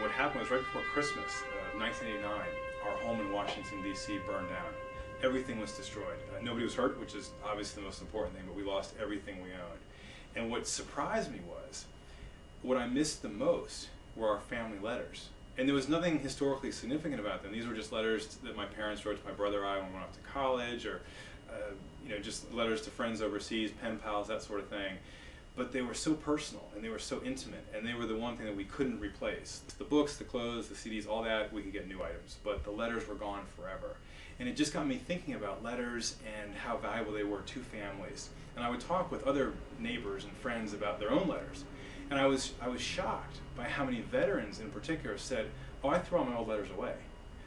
what happened was right before Christmas, 1989, our home in Washington, D.C. burned down. Everything was destroyed. Nobody was hurt, which is obviously the most important thing, but we lost everything we owned. And what surprised me was, what I missed the most were our family letters. And there was nothing historically significant about them. These were just letters that my parents wrote to my brother and I when we went off to college, or just letters to friends overseas, pen pals, that sort of thing. But they were so personal, and they were so intimate, and they were the one thing that we couldn't replace. The books, the clothes, the CDs, all that, we could get new items, but the letters were gone forever. And it just got me thinking about letters and how valuable they were to families. And I would talk with other neighbors and friends about their own letters. And I was shocked by how many veterans in particular said, "Oh, I throw all my old letters away.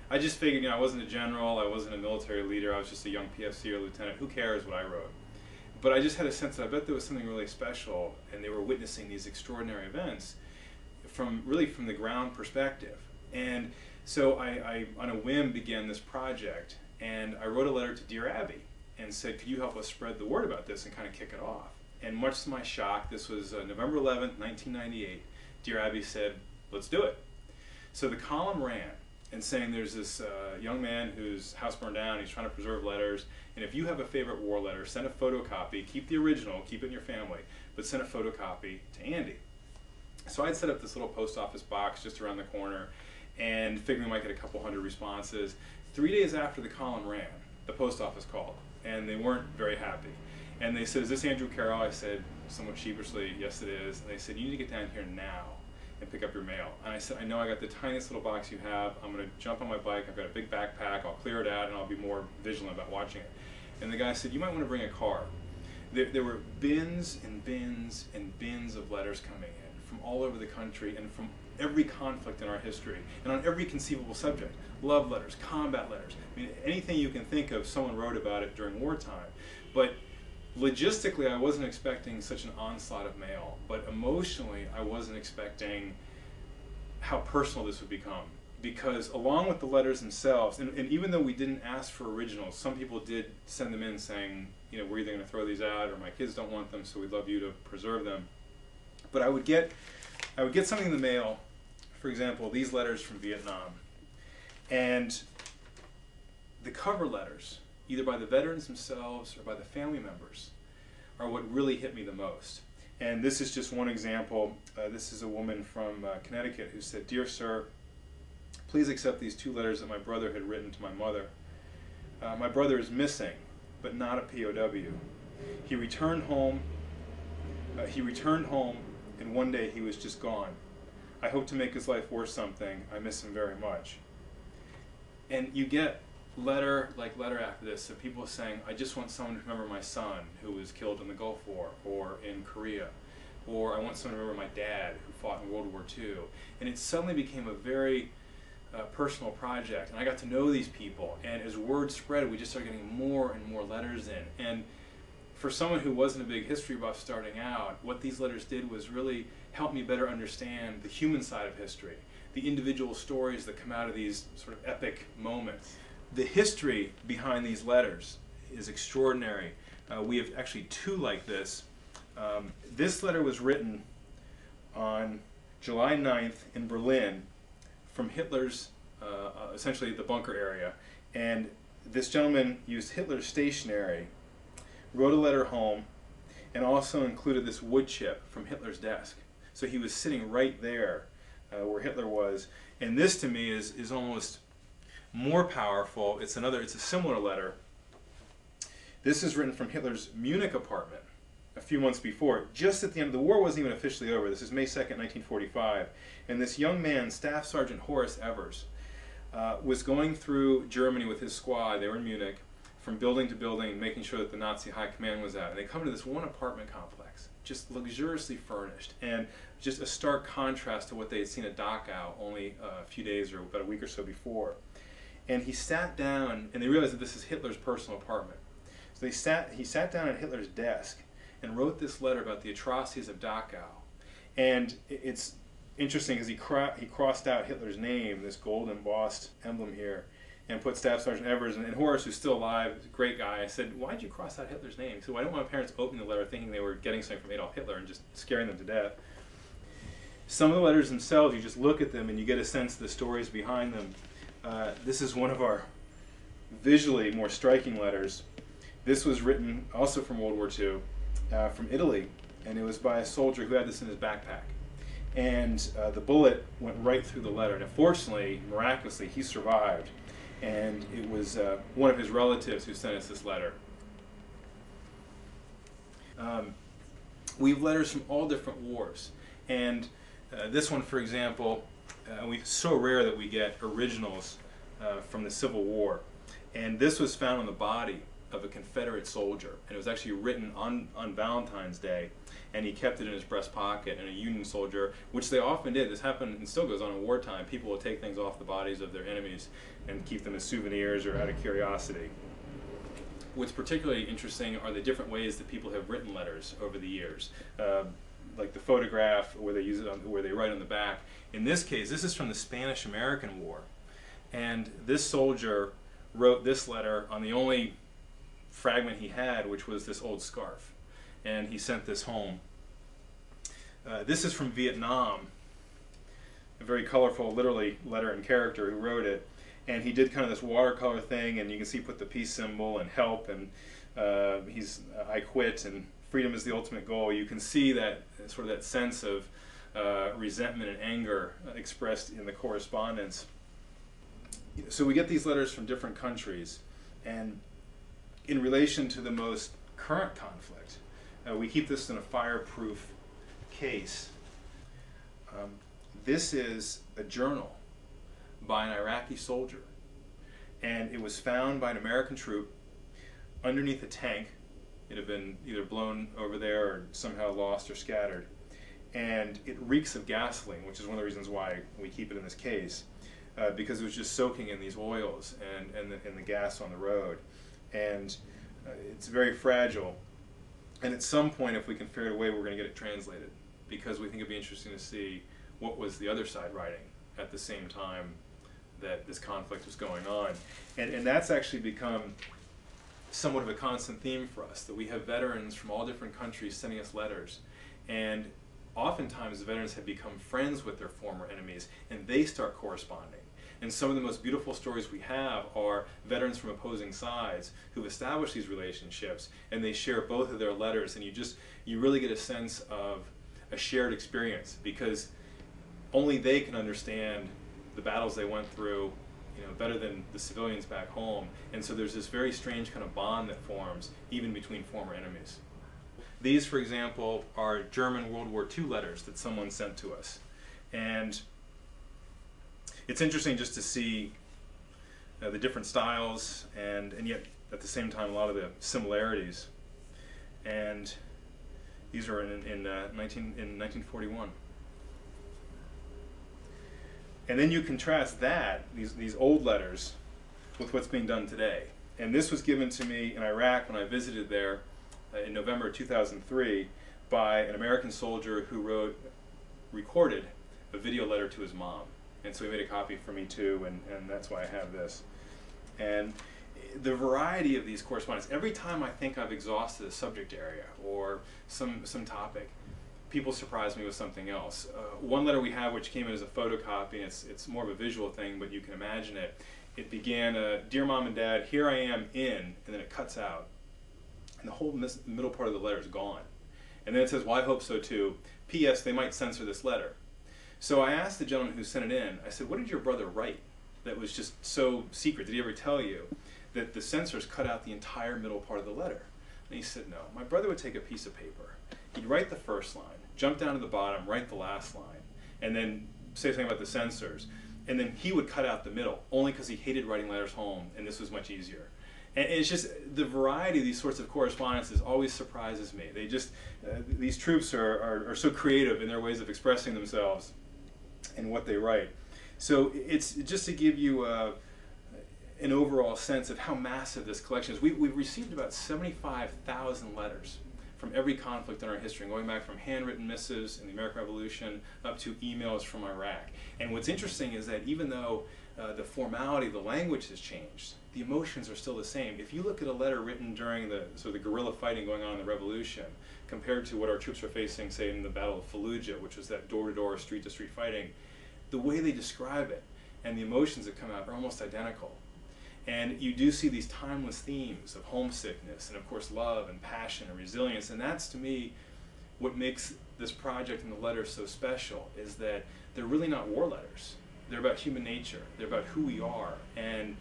I just figured, I wasn't a general, I wasn't a military leader, I was just a young PFC or lieutenant. Who cares what I wrote?" But I just had a sense that I bet there was something really special, and they were witnessing these extraordinary events from the ground perspective. And so I on a whim, began this project, and I wrote a letter to Dear Abby and said, "Could you help us spread the word about this and kind of kick it off?" And much to my shock, this was November 11th, 1998, Dear Abby said, "Let's do it." So the column ran, and saying there's this young man whose house burned down, he's trying to preserve letters, and if you have a favorite war letter, send a photocopy, keep the original, keep it in your family, but send a photocopy to Andy. So I'd set up this little post office box just around the corner, and figuring we might get a couple hundred responses. 3 days after the column ran, the post office called, and they weren't very happy. And they said, "Is this Andrew Carroll?" I said, somewhat sheepishly, "Yes, it is." And they said, "You need to get down here now and pick up your mail." And I said, "I know, I got the tiniest little box you have. I'm going to jump on my bike. I've got a big backpack. I'll clear it out, and I'll be more vigilant about watching it." And the guy said, "You might want to bring a car." There were bins and bins and bins of letters coming in from all over the country and from every conflict in our history and on every conceivable subject. Love letters, combat letters. I mean, anything you can think of, someone wrote about it during wartime. But logistically, I wasn't expecting such an onslaught of mail, but emotionally, I wasn't expecting how personal this would become. Because along with the letters themselves, and even though we didn't ask for originals, some people did send them in saying, we're either going to throw these out, or my kids don't want them, so we'd love you to preserve them. But I would get something in the mail, for example, these letters from Vietnam, and the cover letters, either by the veterans themselves or by the family members, are what really hit me the most. And this is just one example. This is a woman from Connecticut who said, "Dear sir, please accept these 2 letters that my brother had written to my mother. My brother is missing, but not a POW. He returned home, and one day he was just gone. I hope to make his life worth something. I miss him very much." And you get letter like letter after this of people saying, "I just want someone to remember my son who was killed in the Gulf War or in Korea," or "I want someone to remember my dad who fought in World War II." And it suddenly became a very personal project, and I got to know these people, and as word spread, we just started getting more and more letters in. And for someone who wasn't a big history buff starting out, what these letters did was really help me better understand the human side of history, the individual stories that come out of these sort of epic moments. The history behind these letters is extraordinary. We have actually 2 like this. This letter was written on July 9th in Berlin from Hitler's, essentially the bunker area. And this gentleman used Hitler's stationery, wrote a letter home, and also included this wood chip from Hitler's desk. So he was sitting right there where Hitler was. And this to me is almost more powerful. It's a similar letter. This is written from Hitler's Munich apartment a few months before, just at the end. The war wasn't even officially over. This is May 2nd, 1945. And this young man, Staff Sergeant Horace Evers, was going through Germany with his squad. They were in Munich, from building to building, making sure that the Nazi high command was out. And they come to this one apartment complex, just luxuriously furnished, and just a stark contrast to what they had seen at Dachau only a few days or about a week or so before. And he sat down, and they realized that this is Hitler's personal apartment. So he sat down at Hitler's desk and wrote this letter about the atrocities of Dachau. And it's interesting because he crossed out Hitler's name, this gold embossed emblem here, and put Staff Sergeant Evers. And Horace, who's still alive, a great guy, I said, "Why did you cross out Hitler's name?" He said, "Well, I don't want my parents opening the letter thinking they were getting something from Adolf Hitler and just scaring them to death." Some of the letters themselves, you just look at them and you get a sense of the stories behind them. This is one of our visually more striking letters. This was written also from World War II, from Italy, and it was by a soldier who had this in his backpack. And the bullet went right through the letter. And fortunately, miraculously, he survived. And it was one of his relatives who sent us this letter. We have letters from all different wars. And this one, for example, it's so rare that we get originals from the Civil War. And this was found on the body of a Confederate soldier. And it was actually written on Valentine's Day. And he kept it in his breast pocket. And a Union soldier, which they often did, this happened and still goes on in wartime, people will take things off the bodies of their enemies and keep them as souvenirs or out of curiosity. What's particularly interesting are the different ways that people have written letters over the years. Like the photograph where they use it where they write on the back. In this case, this is from the Spanish-American War. And this soldier wrote this letter on the only fragment he had, which was this old scarf. And he sent this home. This is from Vietnam, a very colorful, literally, letter and character who wrote it. And he did kind of this watercolor thing, and you can see he put the peace symbol and help, and I quit, and freedom is the ultimate goal. You can see that sort of that sense of resentment and anger expressed in the correspondence. So we get these letters from different countries, and in relation to the most current conflict, we keep this in a fireproof case. This is a journal by an Iraqi soldier, and it was found by an American troop underneath a tank. It had been either blown over there or somehow lost or scattered, and it reeks of gasoline, which is one of the reasons why we keep it in this case, because it was just soaking in these oils and the gas on the road, and it's very fragile. And at some point, if we can figure it away, we're going to get it translated, because we think it'd be interesting to see what was the other side writing at the same time that this conflict was going on. And that's actually become somewhat of a constant theme for us, that we have veterans from all different countries sending us letters. And oftentimes the veterans have become friends with their former enemies, and they start corresponding. And some of the most beautiful stories we have are veterans from opposing sides who've established these relationships, and they share both of their letters, and you really get a sense of a shared experience, because only they can understand the battles they went through, better than the civilians back home. And so there's this very strange kind of bond that forms even between former enemies. These, for example, are German World War II letters that someone sent to us. And it's interesting just to see the different styles and yet at the same time a lot of the similarities. And these are in 1941. And then you contrast these old letters, with what's being done today. And this was given to me in Iraq when I visited there in November 2003 by an American soldier who recorded a video letter to his mom. And so he made a copy for me too, and that's why I have this. And the variety of these correspondence, every time I think I've exhausted a subject area or some topic, people surprise me with something else. One letter we have, which came in as a photocopy, and it's more of a visual thing, but you can imagine it. It began, "Dear Mom and Dad, here I am in," and then it cuts out. And the whole middle part of the letter is gone. And then it says, "Well, I hope so too. P.S. They might censor this letter." So I asked the gentleman who sent it in, I said, "What did your brother write that was just so secret? Did he ever tell you that the censors cut out the entire middle part of the letter?" And he said, "No. My brother would take a piece of paper. He'd write the first line, jump down to the bottom, write the last line, and then say something about the censors. And then he would cut out the middle, only because he hated writing letters home, and this was much easier." And it's just the variety of these sorts of correspondences always surprises me. They just, these troops are so creative in their ways of expressing themselves and what they write. So it's just to give you an overall sense of how massive this collection is. We've received about 75,000 letters from every conflict in our history, going back from handwritten missives in the American Revolution up to emails from Iraq. And what's interesting is that even though the formality, the language has changed. The emotions are still the same. If you look at a letter written during the guerrilla fighting going on in the Revolution, compared to what our troops are facing, say, in the Battle of Fallujah, which was that door-to-door, street-to-street fighting, the way they describe it and the emotions that come out are almost identical. And you do see these timeless themes of homesickness and, of course, love and passion and resilience. And that's, to me, what makes this project and the letters so special, is that they're really not war letters. They're about human nature. They're about who we are and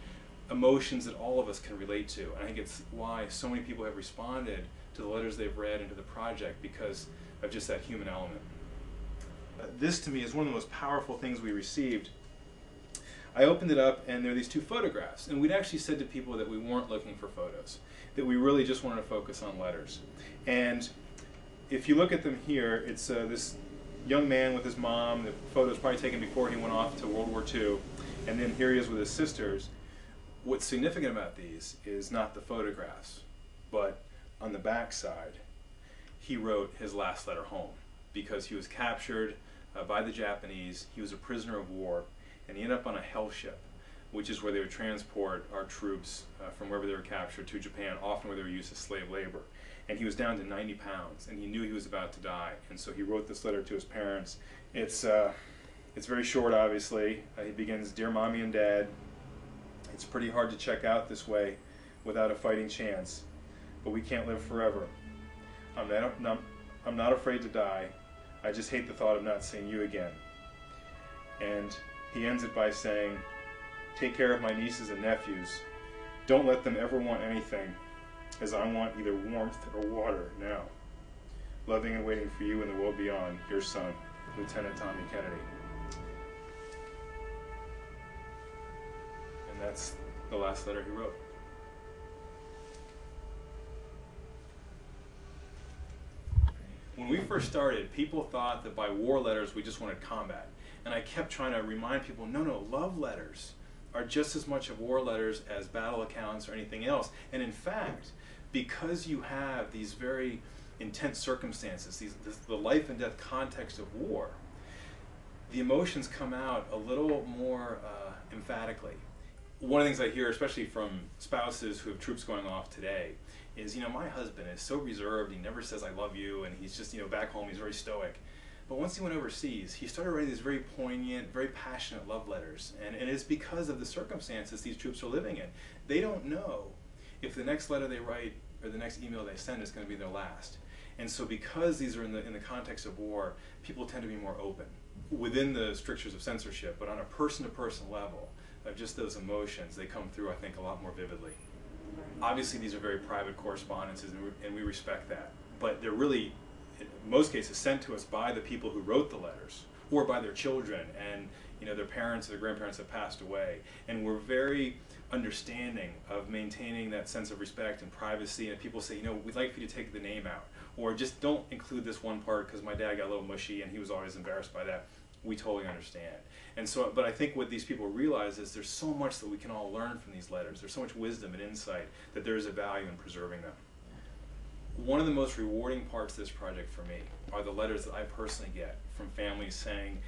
emotions that all of us can relate to. And I think it's why so many people have responded to the letters they've read and to the project, because of just that human element. This, to me, is one of the most powerful things we received. I opened it up, and there are these two photographs. And we'd actually said to people that we weren't looking for photos, that we really just wanted to focus on letters. And if you look at them here, it's this young man with his mom. The photo was probably taken before he went off to World War II. And then here he is with his sisters. What's significant about these is not the photographs, but on the back side, he wrote his last letter home, because he was captured by the Japanese. He was a prisoner of war, and he ended up on a hell ship, which is where they would transport our troops from wherever they were captured to Japan, often where they were used as slave labor. And he was down to 90 pounds, and he knew he was about to die. And so he wrote this letter to his parents. It's very short, obviously. He begins, "Dear Mommy and Dad, it's pretty hard to check out this way without a fighting chance, but we can't live forever. I'm not afraid to die. I just hate the thought of not seeing you again." And he ends it by saying, "Take care of my nieces and nephews. Don't let them ever want anything, as I want either warmth or water now. Loving and waiting for you in the world beyond, your son, Lieutenant Tommy Kennedy." And that's the last letter he wrote. When we first started, people thought that by war letters we just wanted combat. And I kept trying to remind people, no, love letters are just as much of war letters as battle accounts or anything else. And in fact, because you have these very intense circumstances, the life and death context of war, the emotions come out a little more emphatically. One of the things I hear, especially from spouses who have troops going off today, is, my husband is so reserved, he never says I love you, and he's just, back home he's very stoic. But once he went overseas, he started writing these very poignant, very passionate love letters. And it's because of the circumstances these troops are living in. They don't know if the next letter they write or the next email they send is going to be their last. And so because these are in the context of war, people tend to be more open within the strictures of censorship, but on a person-to-person level of just those emotions, they come through, I think, a lot more vividly. Obviously, these are very private correspondences, and we respect that. But they're really, in most cases, sent to us by the people who wrote the letters, or by their children, and their parents or their grandparents have passed away. And we're very understanding of maintaining that sense of respect and privacy. And people say, we'd like for you to take the name out, or just don't include this one part because my dad got a little mushy and he was always embarrassed by that. We totally understand. And so, but I think what these people realize is there's so much that we can all learn from these letters. There's so much wisdom and insight that there is a value in preserving them. One of the most rewarding parts of this project for me are the letters that I personally get from families saying,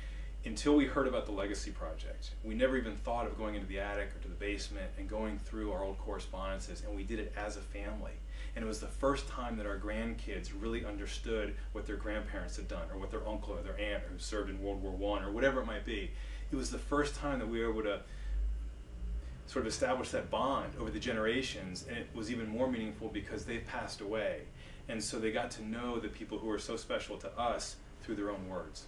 until we heard about the Legacy Project, we never even thought of going into the attic or to the basement and going through our old correspondences, and we did it as a family. And it was the first time that our grandkids really understood what their grandparents had done, or what their uncle or their aunt who served in World War I, or whatever it might be. It was the first time that we were able to sort of establish that bond over the generations, and it was even more meaningful because they've passed away. And so they got to know the people who are so special to us through their own words.